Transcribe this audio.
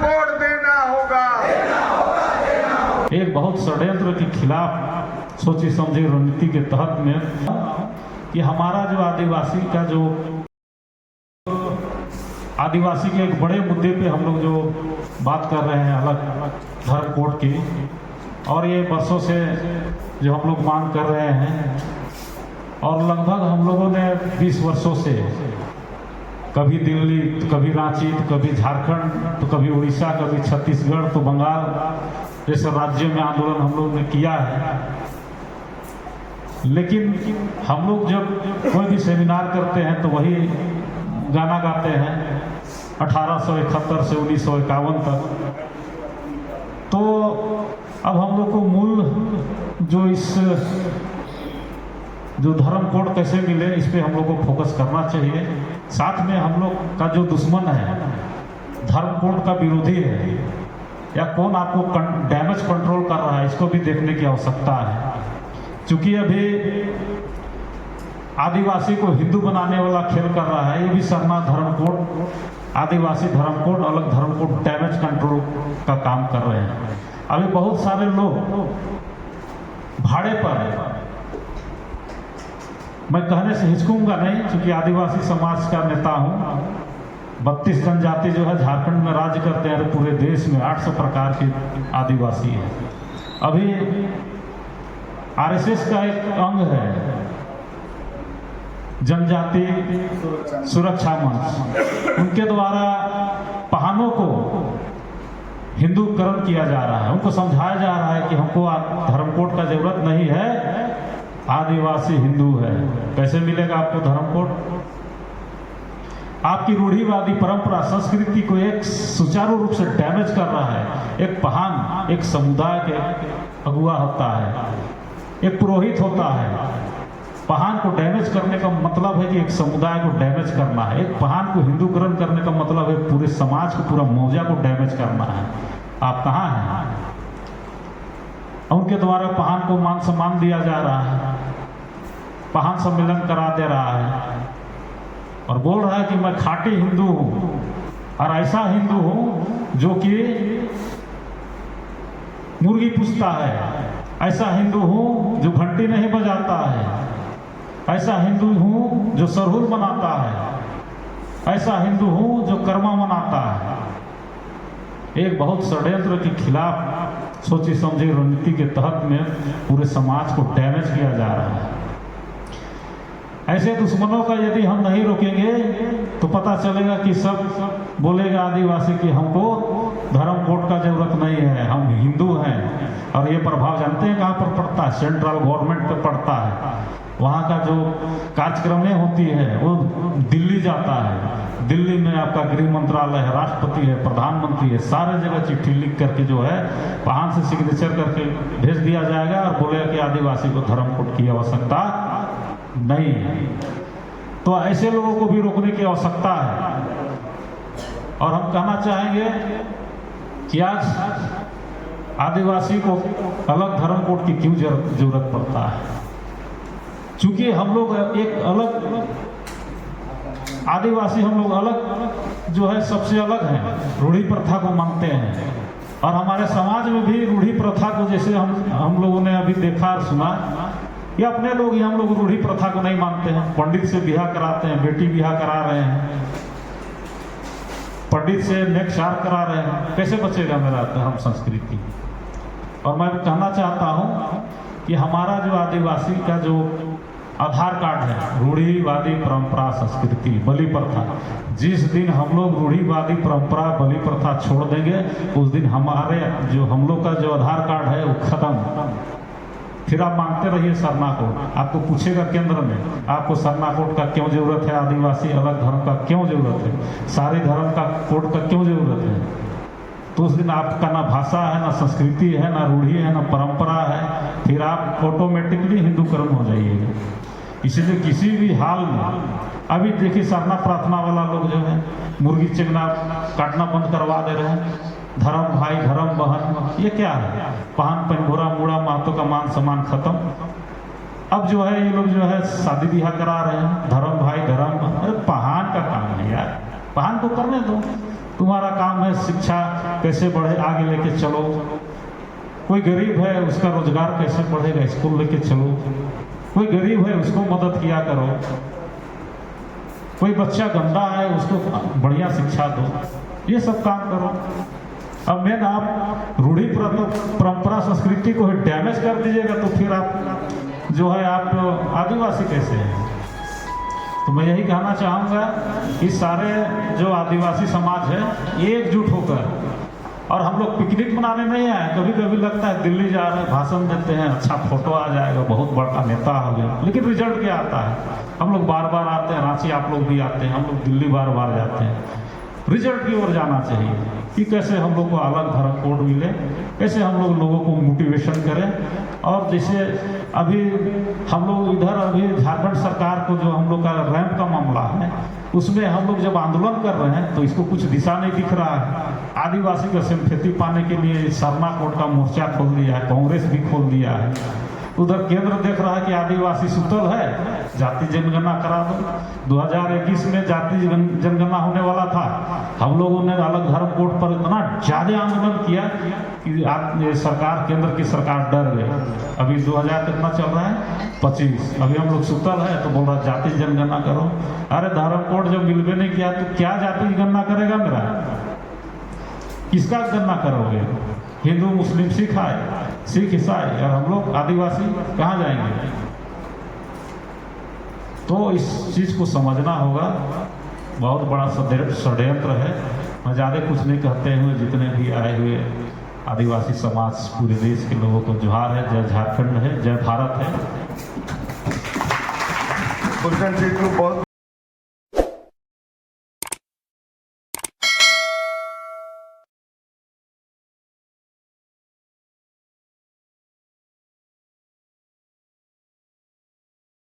Code देना होगा। एक बहुत षड्यंत्र के खिलाफ सोची समझी रणनीति के तहत में कि हमारा जो आदिवासी का जो आदिवासी के एक बड़े मुद्दे पे हम लोग जो बात कर रहे हैं अलग धर्म कोड की, और ये वर्षों से जो हम लोग मांग कर रहे हैं, और लगभग हम लोगों ने 20 वर्षों से कभी दिल्ली तो कभी रांची तो कभी झारखंड तो कभी उड़ीसा कभी छत्तीसगढ़ तो बंगाल जैसे राज्यों में आंदोलन हम लोग ने किया है। लेकिन हम लोग जब कोई भी सेमिनार करते हैं तो वही गाना गाते हैं 1871 से 1951 तक। तो अब हम लोग को मूल जो इस जो धर्म कोड कैसे मिले इस पे हम लोग को फोकस करना चाहिए। साथ में हम लोग का जो दुश्मन है धर्म कोड का विरोधी है या कौन आपको डैमेज कंट्रोल कर रहा है इसको भी देखने की आवश्यकता है। क्योंकि अभी आदिवासी को हिंदू बनाने वाला खेल कर रहा है, ये भी सरना धर्म कोड आदिवासी धर्म कोड अलग धर्म कोड डैमेज कंट्रोल का काम कर रहे हैं। अभी बहुत सारे लोग भाड़े पर, मैं कहने से हिचकूंगा नहीं क्योंकि आदिवासी समाज का नेता हूँ। 32 जनजाति जो है झारखंड में राज्य करते हैं, पूरे देश में 800 प्रकार के आदिवासी हैं। अभी आरएसएस का एक अंग है जनजाति सुरक्षा मंच, उनके द्वारा पहानों को हिंदूकरण किया जा रहा है। उनको समझाया जा रहा है कि हमको धर्म कोड का जरूरत नहीं है, आदिवासी हिंदू है। कैसे मिलेगा आपको धर्म कोड? आपकी रूढ़िवादी परंपरा संस्कृति को एक सुचारू रूप से डैमेज कर रहा है। एक पहान एक समुदाय के अगुआ होता है, एक पुरोहित होता है। पहान को डैमेज करने का मतलब है कि एक समुदाय को डैमेज करना है। एक पहान को हिंदूकरण करने का मतलब है पूरे समाज को, पूरा मौजा को डैमेज करना है। आप कहाँ हैं? उनके द्वारा पहान को मान सम्मान दिया जा रहा है, पहान सम्मेलन करा दे रहा है और बोल रहा है कि मैं खाटी हिंदू हूँ और ऐसा हिंदू हूँ जो कि मुर्गी पूछता है, ऐसा हिंदू हूँ जो घंटी नहीं बजाता है, ऐसा हिंदू हूँ जो सरहुल मनाता है, ऐसा हिंदू हूँ जो कर्मा मनाता है। एक बहुत षड्यंत्र के खिलाफ सोची समझी रणनीति के तहत में पूरे समाज को डैमेज किया जा रहा है। ऐसे दुश्मनों का यदि हम नहीं रोकेंगे तो पता चलेगा कि सब बोलेगा आदिवासी कि हमको धर्म कोड का जरूरत नहीं है, हम हिंदू हैं। और ये प्रभाव जानते हैं कहाँ पर पड़ता है? सेंट्रल गवर्नमेंट पे पड़ता है। वहाँ का जो कार्यक्रमें होती है वो दिल्ली जाता है। दिल्ली में आपका गृह मंत्रालय है, राष्ट्रपति है, प्रधानमंत्री है, सारे जगह चिट्ठी लिख करके जो है पहान से सिग्नेचर करके भेज दिया जाएगा और बोलेगा कि आदिवासी को धर्म कोड की आवश्यकता नहीं है। तो ऐसे लोगों को भी रोकने की आवश्यकता है। और हम कहना चाहेंगे कि आज आदिवासी को अलग धर्म कोड की क्यों जरूरत पड़ता है? क्योंकि हम लोग एक अलग आदिवासी, हम लोग अलग जो है सबसे अलग हैं, रूढ़ी प्रथा को मानते हैं। और हमारे समाज में भी रूढ़ी प्रथा को जैसे हम लोगों ने अभी देखा और सुना, ये अपने लोग ही हम लोग रूढ़ी प्रथा को नहीं मानते हैं। पंडित से ब्याह कराते हैं, बेटी ब्याह करा रहे हैं, पंडित से नेकशार करा रहे हैं, कैसे बचेगा मेरा धर्म संस्कृति? और मैं कहना चाहता हूँ कि हमारा जो आदिवासी का जो आधार कार्ड है, रूढ़िवादी परंपरा संस्कृति बलि प्रथा, जिस दिन हम लोग रूढ़िवादी परंपरा बलि प्रथा छोड़ देंगे उस दिन हमारे जो हम लोग का जो आधार कार्ड है वो खत्म। फिर आप मांगते रहिए सरना कोड, आपको पूछेगा केंद्र में आपको सरना कोड का क्यों जरूरत है, आदिवासी अलग धर्म का क्यों जरूरत है, सारे धर्म का कोड का क्यों जरूरत है? तो उस दिन आपका ना भाषा है, ना संस्कृति है, ना रूढ़ी है, ना परंपरा है, फिर आप ऑटोमेटिकली हिंदूकरण हो जाइएगा। इसलिए किसी भी हाल में अभी देखिए सरना प्रार्थना वाला लोग जो है मुर्गी चिकना काटना बंद करवा दे रहे हैं। धर्म भाई धर्म बहन, ये क्या है? पहान पेंगोरा मूड़ा महतो का मान सम्मान खत्म। अब जो है ये लोग जो है शादी ब्याह करा रहे हैं, धर्म भाई धर्म। अरे पहान का काम है यार, पहान को करने दो। तुम्हारा काम है शिक्षा कैसे बढ़े, आगे लेके चलो। कोई गरीब है उसका रोजगार कैसे बढ़ेगा, स्कूल लेके चलो। कोई गरीब है उसको मदद किया करो। कोई बच्चा गंदा है उसको बढ़िया शिक्षा दो। ये सब काम करो। अब मेन आप रूढ़ी परंपरा संस्कृति को डैमेज कर दीजिएगा तो फिर आप जो है आप आदिवासी कैसे हैं। तो मैं यही कहना चाहूँगा कि सारे जो आदिवासी समाज है एकजुट होकर, और हम लोग पिकनिक मनाने नहीं आए। कभी कभी लगता है दिल्ली जा रहे हैं, भाषण देते हैं, अच्छा फोटो आ जाएगा, बहुत बड़ा नेता हो गया, लेकिन रिजल्ट क्या आता है। हम लोग बार बार आते हैं, रांची आप लोग भी आते हैं, हम लोग दिल्ली बार बार जाते हैं। रिजल्ट की ओर जाना चाहिए कि कैसे हम लोग को अलग धर्म कोड मिले, कैसे हम लोग लोगों को मोटिवेशन करें। और जैसे अभी हम लोग इधर अभी झारखंड सरकार को जो हम लोग का रैंप का मामला है, उसमें हम लोग जब आंदोलन कर रहे हैं तो इसको कुछ दिशा नहीं दिख रहा है। आदिवासी का सिंपैथी पाने के लिए सरना कोर्ट का मोर्चा खोल दिया है, कांग्रेस भी खोल दिया है। उधर केंद्र देख रहा है कि आदिवासी सुतल है, जाति जनगणना करा दो। 2021 में जाति जनगणना होने वाला था, हम लोगों ने अलग धर्म कोड पर इतना ज़्यादा आंदोलन किया कि सरकार, केंद्र की सरकार डर गई। अभी 2000 कितना चल रहा है 25, अभी हम लोग सुतल है तो बोल रहा जाति जनगणना करो। अरे धर्म कोड जब मिलवे नहीं किया तो क्या जाति की गणना करेगा मेरा, किसका गणना करोगे। हिंदू मुस्लिम सिख आए, सिख ईसाई, और हम लोग आदिवासी कहाँ जाएंगे। तो इस चीज़ को समझना होगा, बहुत बड़ा षड्यंत्र है। मैं ज़्यादा कुछ नहीं कहते हुए जितने भी आए हुए आदिवासी समाज पूरे देश के लोगों को जोहार है। जय झारखंड है, जय भारत है। गुलशन जी को बहुत